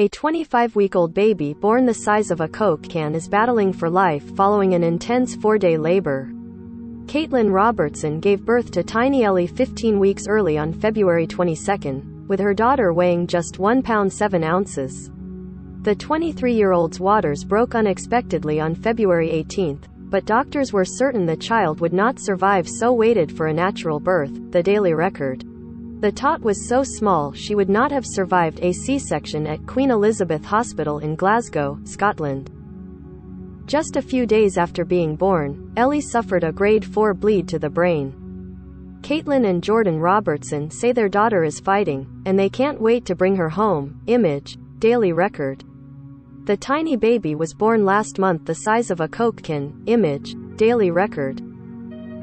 A 25-week-old baby born the size of a Coke can is battling for life following an intense 4-day labor. Caitlin Robertson gave birth to tiny Ellie 15 weeks early on February 22, with her daughter weighing just 1 pound 7 ounces. The 23-year-old's waters broke unexpectedly on February 18, but doctors were certain the child would not survive, so waited for a natural birth, the Daily Record. The tot was so small she would not have survived a C-section at Queen Elizabeth Hospital in Glasgow, Scotland. Just a few days after being born, Ellie suffered a grade 4 bleed to the brain. Caitlin and Jordan Robertson say their daughter is fighting, and they can't wait to bring her home. Image, Daily Record. The tiny baby was born last month the size of a Coke can. Image, Daily Record.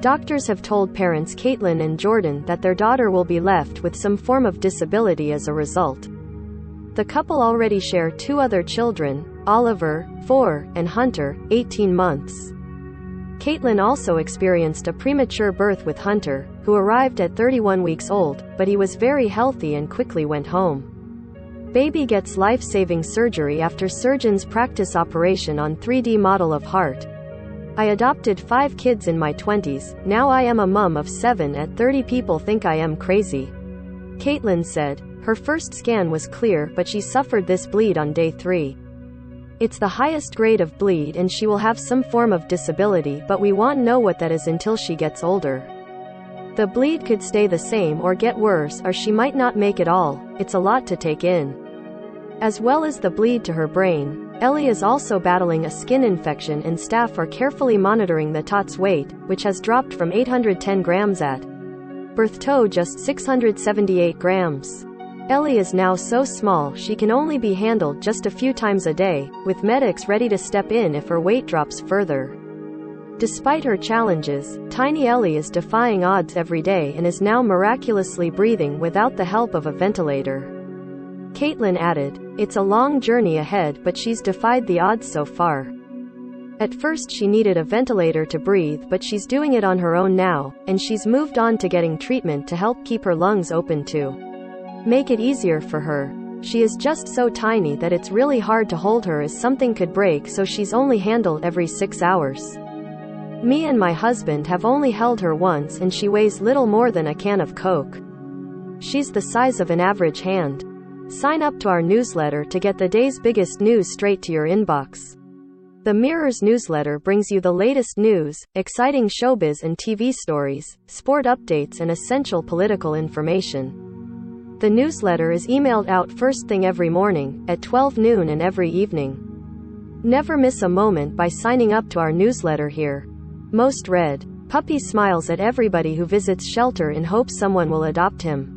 Doctors have told parents Caitlin and Jordan that their daughter will be left with some form of disability as a result. The couple already share 2 other children, Oliver, 4, and Hunter, 18 months. Caitlin also experienced a premature birth with Hunter, who arrived at 31 weeks old, but he was very healthy and quickly went home. Baby gets life-saving surgery after surgeons practice operation on 3D model of heart. I adopted 5 kids in my 20s, now I am a mum of 7 at 30. People think I am crazy. Caitlin said. Her first scan was clear, but she suffered this bleed on day 3. It's the highest grade of bleed and she will have some form of disability, but we won't know what that is until she gets older. The bleed could stay the same or get worse, or she might not make it all. It's a lot to take in. As well as the bleed to her brain, Ellie is also battling a skin infection and staff are carefully monitoring the tot's weight, which has dropped from 810 grams at birth to just 678 grams. Ellie is now so small she can only be handled just a few times a day, with medics ready to step in if her weight drops further. Despite her challenges, tiny Ellie is defying odds every day and is now miraculously breathing without the help of a ventilator. Caitlin added, "It's a long journey ahead, but she's defied the odds so far. At first she needed a ventilator to breathe, but she's doing it on her own now, and she's moved on to getting treatment to help keep her lungs open to make it easier for her. She is just so tiny that it's really hard to hold her as something could break, so she's only handled every 6 hours. Me and my husband have only held her once and she weighs little more than a can of Coke. She's the size of an average hand." Sign up to our newsletter to get the day's biggest news straight to your inbox. The Mirror's newsletter brings you the latest news, exciting showbiz and TV stories, sport updates and essential political information. The newsletter is emailed out first thing every morning, at 12 noon and every evening. Never miss a moment by signing up to our newsletter here. Most read. Puppy smiles at everybody who visits shelter in hopes someone will adopt him.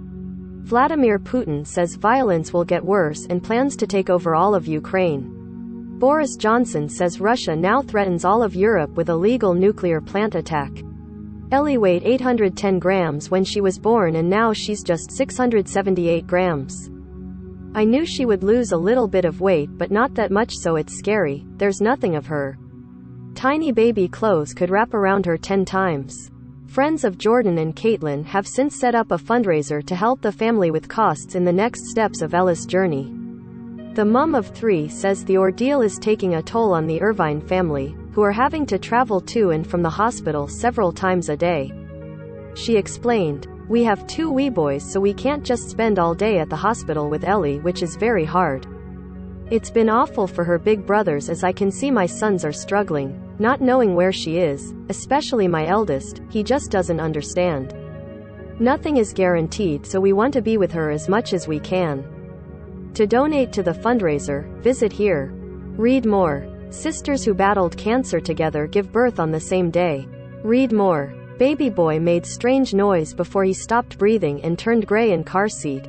Vladimir Putin says violence will get worse and plans to take over all of Ukraine. Boris Johnson says Russia now threatens all of Europe with a illegal nuclear plant attack. Ellie weighed 810 grams when she was born and now she's just 678 grams. I knew she would lose a little bit of weight, but not that much, so it's scary. There's nothing of her tiny baby clothes could wrap around her 10 times. Friends of Jordan and Caitlin have since set up a fundraiser to help the family with costs in the next steps of Ella's journey. The mum of 3 says the ordeal is taking a toll on the Irvine family, who are having to travel to and from the hospital several times a day. She explained, "We have 2 wee boys, so we can't just spend all day at the hospital with Ellie, which is very hard. It's been awful for her big brothers, as I can see my sons are struggling, not knowing where she is, especially my eldest. He just doesn't understand. Nothing is guaranteed, so we want to be with her as much as we can." To donate to the fundraiser, visit here. Read more. Sisters who battled cancer together give birth on the same day. Read more. Baby boy made strange noise before he stopped breathing and turned gray in car seat.